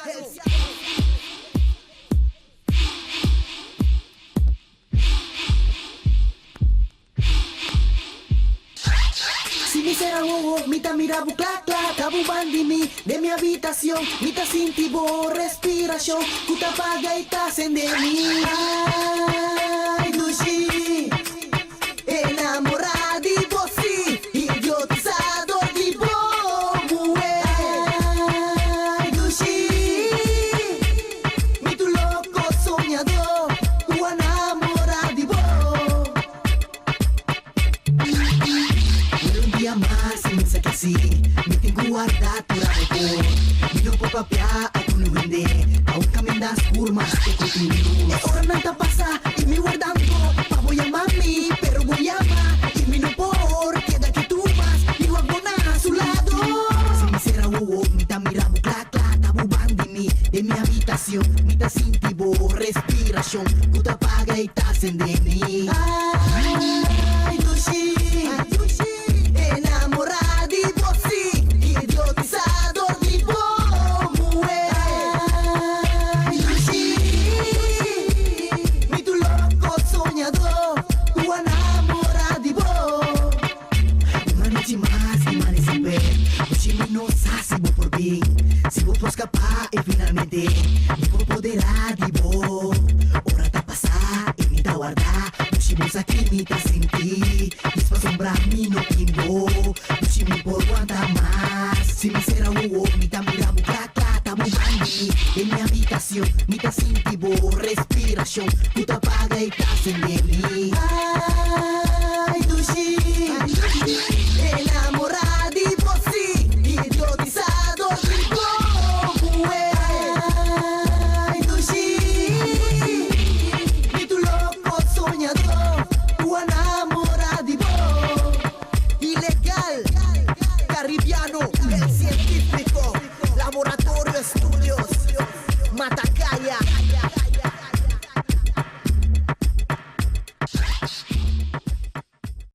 Si mi sera uovo, mi ta mirabu clac clac, tabu bandimi de mi habitación, mi ta sintivo respiración, kuta paga y ta sendemi. Ay, Dushi, enamorada de você, idiotizado de bobo. Ay, Dushi, mi tu loco soñador, tu enamorada de bobo. Un día más sin sé que sí, me tengo guardado tu amor. Mi no puedo papear, a tu no vende, aún caminas curvas que continúo. Ahora nada pasa y me guardando, pa voy a mami, pero voy a amar. Y mi no por, queda que tú vas, digo alguna a su lado. Si me será mi ta miramos clac clac, tabu bandimi de mi habitación, mi ta sintivo respiración, kuta apaga y ta sendemi. Ay, Dushi, enamorada de você, idiotizado de bobo. Ay, Dushi, mi tu loco soñador, tu enamorada de bobo. Uma noite mais e mais sem ver, hoje me não sabe se vou por bem, se vou por escapar e finalmente me vou poderá de boa. Hora tá passar e me dá guardar, hoje vou aqui me tá sentir, isso sombrar me no quimbo, hoje me por aguentar mais. Se me será me tá mirando clac clac, tá mudando em minha habitação, me tá sentindo respiração, tu tá apaga e tá sem mim.